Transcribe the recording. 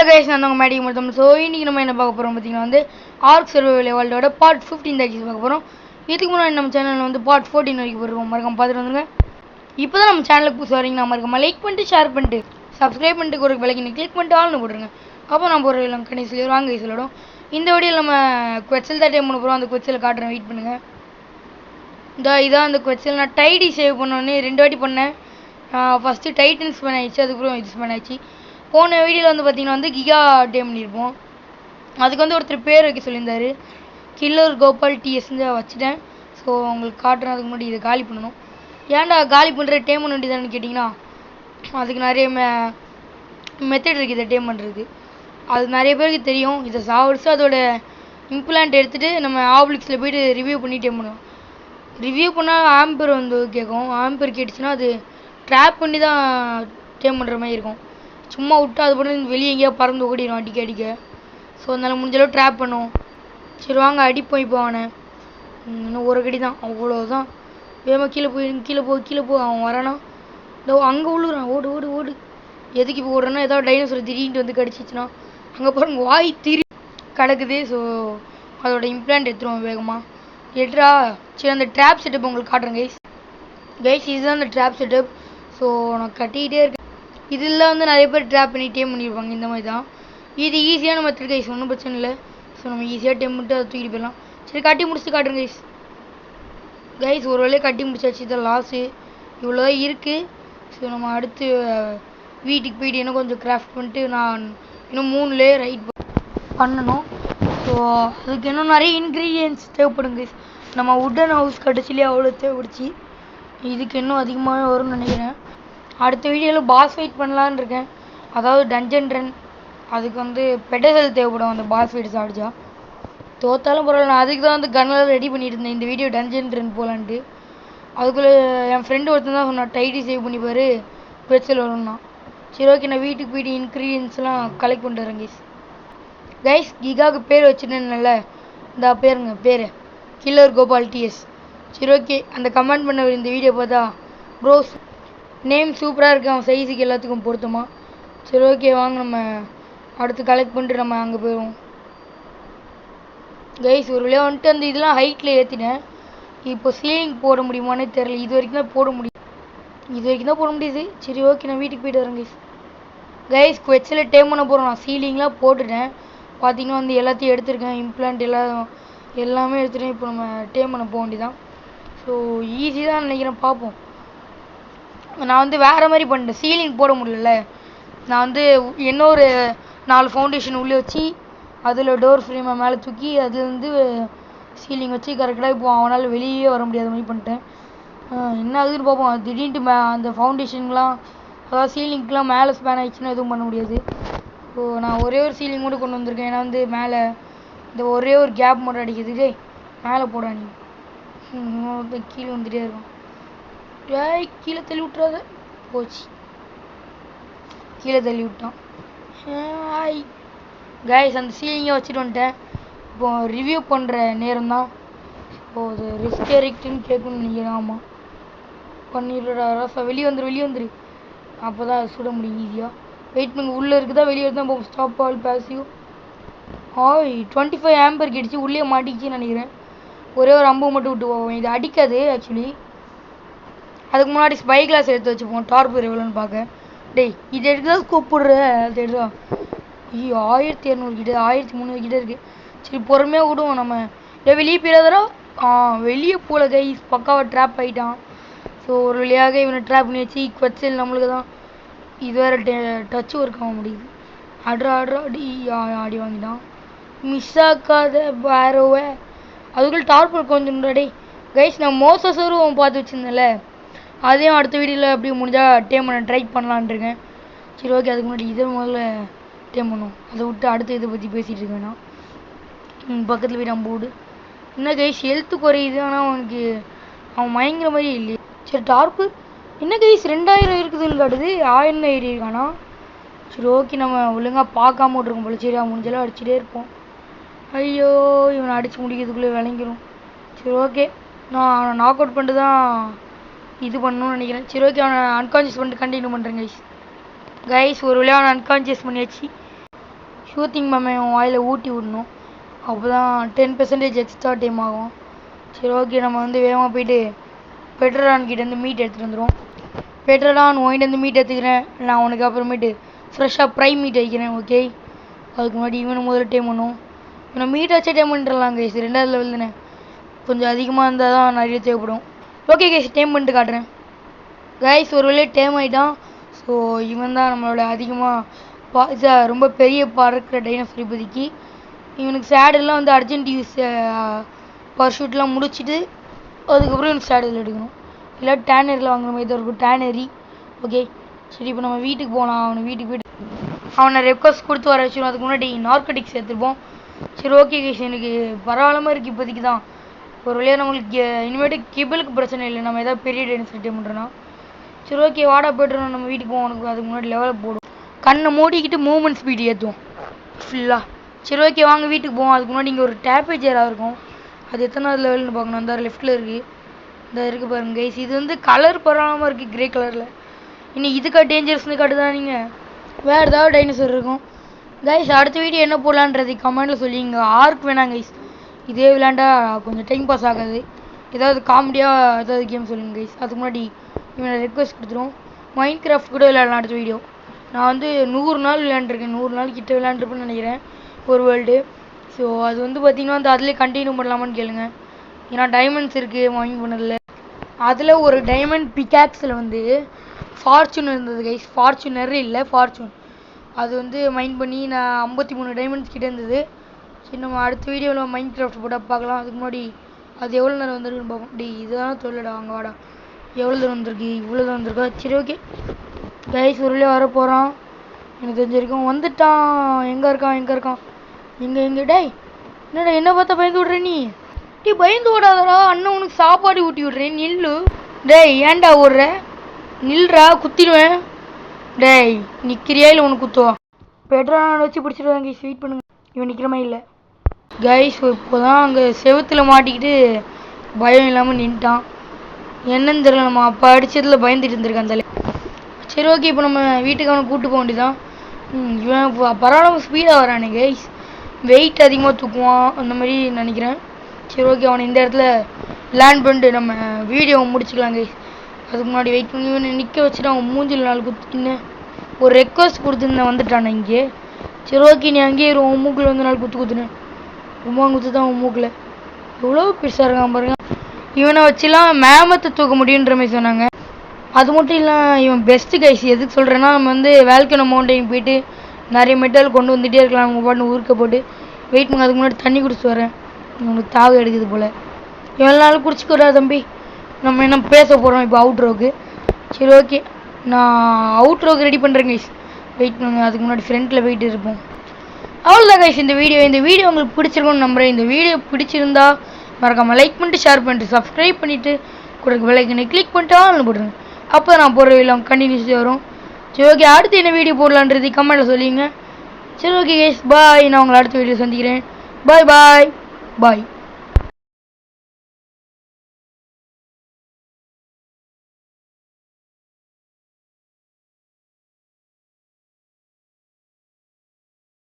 Hello guys, நான் உங்கள் மேடிக் மொத்தம். ஸோ இன்றைக்கி நம்ம என்ன பார்க்க போகிறோம் பார்த்தீங்கன்னா வந்து ஆர்க் சர்வைவல் வேர்ல்டோட பார்ட் 15 தான் பார்க்க போகிறோம். இதுக்கு முன்னாடி நம்ம சேனலில் வந்து பார்ட் 14 வரைக்கும் போடுவோம். மறக்காம பார்த்துட்டு வந்துங்க. இப்போ தான் நம்ம சேனலுக்கு புதுசு வரீங்கன்னா மறக்காம லைக் பண்ணிட்டு ஷேர் பண்ணிட்டு சப்ஸ்கிரைப் பண்ணிட்டு ஒரு விலைக்கு கிளிக் பண்ணிட்டு ஆள்னு போட்டுருங்க. அப்போ நம்ம ஒரு கடைசியில் வாங்க கைஸிலோடும். இந்த வீடியோவில் நம்ம குவெச்சல் தான் டைம் பண்ண போகிறோம். அந்த குவெச்சல் காட்டுறேன், வெயிட் பண்ணுங்கள். இதான் அந்த குவெச்சல். நான் டைடி சேவ் பண்ணோன்னே 2 வாட்டி பண்ணேன். ஃபஸ்ட்டு டைட்டன் ஸ்பென் ஆயிடுச்சு, அதுக்கப்புறம் இது ஸ்பென் ஆயிடுச்சு. போன வீடியோவில் வந்து பார்த்திங்கன்னா வந்து கிகா டேம் பண்ணியிருப்போம். அதுக்கு வந்து ஒருத்தர் பேர் வைக்க சொல்லியிருந்தார், கில்லர் கோபால் டிஎஸ்ன்னு வச்சுட்டேன். ஸோ உங்களுக்கு காட்டுறேன். அதுக்கு முன்னாடி இதை காலி பண்ணணும். ஏன்டா காலி பண்ணுற டேம் பண்ண வேண்டியதானு கேட்டிங்கன்னா, அதுக்கு நிறைய மெத்தட் இருக்குது இதை டேம் பண்ணுறதுக்கு. அது நிறைய பேருக்கு தெரியும். இதை சாவடிச்சு அதோட இம்ப்ளான்ட் எடுத்துகிட்டு நம்ம ஆப்ளிக்ஸில் போய்ட்டு ரிவ்யூ பண்ணி டேம் பண்ணுவோம். ரிவ்யூ பண்ணால் ஆம்பர் வந்து கேட்கும். ஆம்பர் கேட்டுச்சுன்னா அது ட்ராப் பண்ணி தான் டேம் பண்ணுற மாதிரி இருக்கும். சும்மா விட்டு அது பண்ணி வெளியே எங்கேயா பறந்து ஓடிடும் அடிக்க. ஸோ அதனால் முடிஞ்சளவு ட்ராப் பண்ணுவோம். சரி வாங்க அடிப்போம். இப்போ அவனை இன்னும் ஒரு கடி தான், அவ்வளோதான். வேகமாக கீழே போ அவன் வரானா. இதோ அங்கே விழுறான். ஓடு ஓடு ஓடு. எதுக்கு இப்போ ஓடுறேன்னா, ஏதாவது டைனோசர் திடீர்னு வந்து கடிச்சிச்சுன்னா அங்கே பாருங்க வாய் திரி கிடக்குது. ஸோ அதோட இம்ப்ளான்ட் எடுத்துருவோம் வேகமாக. எட்ரா. சரி அந்த ட்ராப் செட்டப் உங்களுக்கு காட்டுறேன் கைஸ். இதுதான் அந்த ட்ராப் செட்டப். ஸோ நான் கட்டிக்கிட்டே இருக்கேன். இதில் வந்து நிறைய பேர் ட்ராப் பண்ணி டேம் பண்ணியிருப்பாங்க. இந்த மாதிரி தான் இது ஈஸியான மெத்தட் கைஸ், ஒன்றும் பிரச்சனை இல்லை. ஸோ நம்ம ஈஸியாக டேம் பண்ணிட்டு அதை தூக்கிட்டு போயிடலாம். சரி கட்டி முடிச்சுட்டு காட்டுறேன் கைஸ். ஒரு வேலையை கட்டி முடிச்சாச்சு. இதான் லாஸு, இவ்வளோ தான் இருக்குது. ஸோ நம்ம அடுத்து வீட்டுக்கு போயிட்டு இன்னும் கொஞ்சம் கிராஃப்ட் பண்ணிட்டு நான் இன்னும் 3 லேயர் ஹைட் பண்ணணும். ஸோ அதுக்கு இன்னும் நிறைய இன்க்ரீடியன்ட்ஸ் தேவைப்படும் கைஸ். நம்ம வுட்டன் ஹவுஸ் கடைசிலே அவ்வளோ தேவைப்படுச்சு. இதுக்கு இன்னும் அதிகமாகவே வரும்னு நினைக்கிறேன். அடுத்த வீடியோவில் பாஸ் ஃபைட் பண்ணலான்னு இருக்கேன். அதாவது டஞ்சன் ரன். அதுக்கு வந்து பெடசல் தேவைப்படும் அந்த பாஸ் ஃபைட் சாடிச்சா. தோத்தாலும் பரவாயில்ல. நான் அதுக்கு தான் வந்து கன்னால் ரெடி பண்ணிட்டு இருந்தேன், இந்த வீடியோ டஞ்சன் ரன் போகலான்ட்டு. அதுக்குள்ளே என் ஃப்ரெண்டு ஒருத்தன் தான் சொன்னான், டைடி சேவ் பண்ணிப்பார் பெட்சல் வரும்னா. சரி ஓகே, நான் வீட்டுக்கு போய்ட்டு இன்க்ரீடியன்ஸ்லாம் கலெக்ட் பண்ணிட்டு வரேன் கைஸ். கிகாவுக்கு பேர் வச்சுட்டேன்ல, இந்த பேருங்க பேர் கில்லர் கோபால் டிஎஸ். சரி ஓகே, அந்த கமெண்ட் பண்ண இந்த வீடியோ பார்த்தா ப்ரோஸ் நேம் சூப்பராக இருக்குது, அவன் சைஸுக்கு எல்லாத்துக்கும் பொருத்தமா. சரி ஓகே வாங்க நம்ம அடுத்து கலெக்ட் பண்ணிட்டு நம்ம அங்கே போயிடுவோம் கைஸ். ஒரு வழியாக வந்துட்டு அந்த இதெல்லாம் ஹைட்டில் ஏற்றிட்டேன். இப்போ சீலிங் போட முடியுமானே தெரியல. இது வரைக்கும் தான் போட முடியுது. சரி ஓகே, நான் வீட்டுக்கு போய்ட்டு வரேன் கைஸ். குவெச்சில் டேம் பண்ண போகிறோம். நான் சீலிங்லாம் போட்டுட்டேன். பார்த்தீங்கன்னா வந்து எல்லாத்தையும் எடுத்துருக்கேன். இம்ப்ளான்ட் எல்லாமே எடுத்துட்டேன். இப்போ நம்ம டேம் பண்ண போக வேண்டியதான். ஸோ ஈஸி தான் நினைக்கிறேன், பார்ப்போம். நான் வந்து வேறு மாதிரி பண்ணிட்டேன். சீலிங் போட முடியல. நான் வந்து இன்னொரு 4 ஃபவுண்டேஷன் உள்ளே வச்சு அதில் டோர் ஃப்ரேமை மேலே தூக்கி அதில் வந்து சீலிங் வச்சு கரெக்டாக இப்போ அவனால் வெளியே வர முடியாத மாதிரி பண்ணிட்டேன். என்ன ஆகுதுன்னு பார்ப்போம். திடீர்னு அந்த ஃபவுண்டேஷன்லாம் அதாவது சீலிங்க்கெலாம் மேலே ஸ்பேன் ஆகிடுச்சுன்னா எதுவும் பண்ண முடியாது. ஸோ நான் ஒரே ஒரு சீலிங் மட்டும் கொண்டு வந்திருக்கேன். ஏன்னா வந்து மேலே இந்த ஒரே ஒரு கேப் மட்டும் அடிக்கிறதுக்கு மேலே போட நீ கீழே வந்துகிட்டே இருக்கும். கீழே தள்ளி விட்டுறாத. போச்சு, கீழே தள்ளி விட்டான். கைஸ் அந்த சீலிங்கை வச்சுட்டு வந்துட்டேன். இப்போ ரிவ்யூ பண்ணுற நேரம் தான். இப்போ அது ரிஸ்க் எரிக்ட்டுன்னு கேட்கணும்னு நினைக்கிறேன். ஆமாம், பண்ணிடுறா ராசா. வெளியே வந்துரு. அப்போ தான் அது சுட முடியும் ஈஸியாக. வெயிட் பண்ணுங்க, உள்ளே இருக்குதா வெளியே தான் போகும். Stop all passive. 25 ஆம்பர் கிடச்சி. உள்ளே மாட்டிக்கிச்சின்னு நினைக்கிறேன். ஒரே ஒரு அம்பு மட்டும் விட்டு போவோம். இது அடிக்காது ஆக்சுவலி. அதுக்கு முன்னாடி ஸ்பை கிளாஸ் எடுத்து வச்சுப்போம், டார்பர் எவ்வளோன்னு பார்க்க. டேய் இது எடுக்க கூப்பிடுற, அது எடுத்தா. ஐயோ 1200 கிட்ட 1300 கிட்ட இருக்குது. சரி பொறுமையாக விடுவோம் நம்ம. வெளியே போயிடாதரா. வெளியே போகல கைஸ், பக்காவாக ட்ராப் ஆகிட்டான். ஸோ ஒரு வழியாக இவனை ட்ராப் பண்ணி வச்சு குவெச்சல் நம்மளுக்கு தான். இது வேறு டச் ஒர்க் ஆக முடியுது. ஆடுறா ஆடி வாங்கிட்டான். மிஸ் ஆக்காத வேறோவே. அதுக்குள்ள டார்பர் கொஞ்சம் டே கைஸ். நான் மோசஸரும் பார்த்து வச்சுருந்தேன்ல, அதையும் அடுத்த வீடியோவில் அப்படியே முடிஞ்சால் டேம் பண்ண ட்ரை பண்ணலான் இருக்கேன். சரி ஓகே, அதுக்கு முன்னாடி இதை முதல்ல டேம் பண்ணுவோம். அதை விட்டு அடுத்த இதை பற்றி பேசிகிட்டு இருக்கேன். நான் பக்கத்தில் போய்ட்டு அம்போடு என்ன கைஸ் ஹெல்த்து குறையுது. ஆனால் அவன் மயங்கிற மாதிரி இல்லையே. சரி டார்பர் என்ன கைஸ் 2000 இருக்குதுன்னு காட்டுது. 1000 ஏறி இருக்கானா. சரி ஓகே, நம்ம ஒழுங்காக பார்க்காம விட்ருக்கோம் போல. சரி முடிஞ்செல்லாம் அடிச்சுட்டே இருப்போம். ஐயோ இவனை அடித்து முடிக்கிறதுக்குள்ளே விளங்கிடும். சரி ஓகே, நான் அவனை நாக் அவுட் பண்ணிட்டு தான் இது பண்ணணும்னு நினைக்கிறேன். சரி ஓகே, அவனை அன்கான்ஷியஸ் பண்ணிட்டு கண்டினியூ பண்ணுறேன் கைஸ். ஒரு வழியாக அவனை அன்கான்ஷியஸ் பண்ணியாச்சு. ஷூட்டிங் மாமே வாயில் ஊட்டி விடணும். அப்போ தான் 10% எக்ஸ்ட்ரா டைம் ஆகும். சரி ஓகே, நம்ம வந்து வேகமாக போயிட்டு பெட்ரோலான் கிட்டேருந்து மீட் எடுத்துகிட்டு வந்துடும். பெட்ரோலான் வாங்கிட்டு மீட் எடுத்துக்கிறேன். நான் உனக்கு அப்புறமேட்டு ஃப்ரெஷ்ஷாக ப்ரைம் மீட் வைக்கிறேன். ஓகே, அதுக்கு முன்னாடி இவனை முதல்ல டைம் பண்ணும். இவனை மீட் வச்சே டைம் பண்ணிட்டுலாம் கைஸ். 2வது லெவல் தானே, கொஞ்சம் அதிகமாக இருந்தால் தான் நிறைய தேவைப்படும். ஓகே கைஸ், டைம் பண்ணிட்டு காட்டுறேன். கைஸ் ஒரு வேலையே டைம் ஆகிட்டான். ஸோ இவன் தான் நம்மளோட அதிகமாக ரொம்ப பெரிய பறக்கிற டைனோசர். இப்போதைக்கு இவனுக்கு சேடெல்லாம் வந்து அர்ஜென்ட் யூஸ் பர்ஷூட்லாம் முடிச்சுட்டு அதுக்கப்புறம் இவனுக்கு சேடில் எடுக்கணும். இல்லை டேனரியில் வாங்குற மாதிரி தான் இருக்கும், டேனரி. ஓகே சரி, இப்போ நம்ம வீட்டுக்கு போகலாம். அவனை வீட்டுக்கு போய்ட்டு அவனை ரெக்வஸ்ட் கொடுத்து வர வச்சிடும். அதுக்கு முன்னாடி நார்கட்டிக்ஸ் எடுத்துருப்போம். சரி ஓகே கைஸ், எனக்கு பரவாயில்லாமல் இருக்குது இப்போதைக்கு தான். ஒரு வழியாக நம்மளுக்கு இனிமேட்டு கிபிளுக்கு பிரச்சனை இல்லை. நம்ம எதாவது பெரிய டைனோசர் டைம் பண்ணுறோன்னா சரி ஓகே, வாடா போய்ட்டு நம்ம வீட்டுக்கு போவோம். உனக்கு அதுக்கு முன்னாடி லெவலில் போடும். கண்ணை மூடிக்கிட்டு மூவ்மெண்ட் ஸ்பீடு ஏற்றுவோம் ஃபுல்லாக. சரி ஓகே, வாங்க வீட்டுக்கு போவோம். அதுக்கு முன்னாடி இங்கே ஒரு டேப்பேஜ் ஏராக இருக்கும். அது எத்தனாவது லெவல்னு பார்க்கணும். அந்த லெஃப்ட்டில் இருக்குது, இந்த இருக்குது பாருங்க கைஸ். இது வந்து கலர் பரவாயில்லாமல் இருக்குது, கிரே கலரில். இன்னும் இதுக்கா டேஞ்சரஸ்னு காட்டுதான். நீங்கள் வேறு ஏதாவது டைனோசர் இருக்கும் கைஸ். அடுத்த வீடியோ என்ன போடலான்றது கமெண்டில் சொல்லி. இங்கே ஆர்க் வேணாம் கைஸ், இதே விளையாண்டா கொஞ்சம் டைம் பாஸ் ஆகாது. ஏதாவது காமெடியாக ஏதாவது கேம் சொல்லுங்கள் கைஸ். அதுக்கு முன்னாடி இவனை ரெக்வஸ்ட் கொடுத்துருவோம். மைண்ட் கிராஃப்ட் கூட விளையாடலாம் அடுத்த வீடியோ. நான் வந்து 100 நாள் விளையாண்டுருக்கேன், 100 நாள் கிட்ட விளையாண்டுருப்பேன்னு நினைக்கிறேன் ஒரு வேர்ல்டு. ஸோ அது வந்து பார்த்திங்கன்னா வந்து அதிலே கண்டினியூ பண்ணலாமான்னு கேளுங்க. ஏன்னா டைமண்ட்ஸ் இருக்குது வாங்கி பண்ணதில்ல. அதில் ஒரு டைமண்ட் பிகாக்ஸில் வந்து ஃபார்ச்சூன் இருந்தது கைஸ். ஃபார்ச்சூனர் இல்லை, ஃபார்ச்சூன். அது வந்து மைண்ட் பண்ணி நான் 53 டைமண்ட்ஸ் கிட்டே இருந்தது. சரி, நம்ம அடுத்த வீடியோவில் மைண்ட் கிராஃப்ட் போட்டால் பார்க்கலாம். அதுக்கு முன்னாடி அது எவ்வளோ நேரம் வந்துருக்குன்னு பார்ப்போம். டி இதுதான் சொல்லடா, அங்கே வாடா. எவ்வளோ தூரம் வந்திருக்கு, இவ்வளோ தான் வந்திருக்கா. சரி ஓகே கைஸ், ஒரு வர போகிறான். எனக்கு தெரிஞ்சிருக்கும் வந்துட்டான். எங்கே இருக்கான் எங்கே டேய், என்னடா என்ன பார்த்தா பயந்து விட்ற நீ? பயந்து விடாதடா, அண்ணன் உனக்கு சாப்பாடு ஊட்டி விட்றேன், நில்லு. டேய் ஏன்டா ஓடுற, நில்றா, குத்திடுவேன். டேய் நிற்கிறியா இல்லை உனக்கு குத்துவா? பெட்ரோல் வச்சு பிடிச்சிடுவாங்க கைஸ். வெயிட் பண்ணுங்க, இவன் நிற்கிற மாதிரி இல்லை கைஸ். இப்போ தான் அங்கே செவத்தில் மாட்டிக்கிட்டு பயம் இல்லாமல் நின்ட்டான். என்னன்னு தெரியல, நம்ம அப்போ அடித்ததில் பயந்துட்டு இருந்திருக்கான் தலை. சரி ஓகே, இப்போ நம்ம வீட்டுக்கு அவனை கூப்பிட்டு போக வேண்டியதான். இவன் பரவாயில்ல ஸ்பீடாக வரானே கைஸ். வெயிட் அதிகமாக தூக்குவான் அந்த மாதிரி நினைக்கிறேன். சரி ஓகே, அவனை இந்த இடத்துல லேண்ட் பண்ணிட்டு நம்ம வீடியோவை முடிச்சுக்கலாம் கைஸ். அதுக்கு முன்னாடி வெயிட் பண்ணி இவனை நிற்க வச்சுட்டு அவன் மூஞ்சில் 4 குத்துன்னு ஒரு ரெக்வஸ்ட் கொடுத்துருந்தேன், வந்துட்டானே இங்கே. சரி ஓகே, நீ அங்கேயே உன் மூக்கில் வந்து 4 குத்துனேன். ரொம்ப குத்து தான் உன் மூக்கில். எவ்வளோ பெருசாக இருக்கான் பாருங்க. இவனை வச்சுலாம் மேமத்தை தூக்க முடியுன்ற மாதிரி சொன்னாங்க. அது மட்டும் இல்லை, இவன் பெஸ்ட்டு கைஸ். எதுக்கு சொல்கிறேன்னா, நம்ம வந்து வேல்கனோ மவுண்டைன் போயிட்டு நிறைய மெட்டல் கொண்டு வந்துகிட்டே இருக்கலாம். நம்ம பாட்டு ஊருக்க போட்டு வெயிட் பண்ண. அதுக்கு முன்னாடி தண்ணி குடிச்சிட்டு வரேன், உங்களுக்கு தாகம் எடுக்குது போல். எவ்வளோ நாள் குடிச்சிக்கூடா தம்பி. நம்ம என்ன பேச போகிறோம் இப்போ அவுட்ரோக்கு. சரி ஓகே, நான் அவுட்ரோக்கு ரெடி பண்ணுறேன் கைஸ். வெயிட் பண்ணுங்க, அதுக்கு முன்னாடி ஃப்ரண்ட்டில் போயிட்டு இருப்போம். அவ்வளோதான் கைஸ் இந்த வீடியோ உங்களுக்கு பிடிச்சிருக்கும்னு நம்புறேன். இந்த வீடியோ பிடிச்சிருந்தா மறக்காமல் லைக் பண்ணிட்டு ஷேர் பண்ணிட்டு சப்ஸ்கிரைப் பண்ணிவிட்டு கூட பெல்லைக்கனை கிளிக் பண்ணிட்டு ஆன்லைன் போட்டுருங்க. அப்போ நான் போடுற வீடியோ கண்டினியூஸாக வரும். சரி ஓகே, அடுத்து என்ன வீடியோ போடலான்றது கமெண்ட்டில் சொல்லிங்க. சரி ஓகே கைஸ், பாய். நான் உங்களை அடுத்த வீடியோ சந்திக்கிறேன். பாய் பாய் பாய்.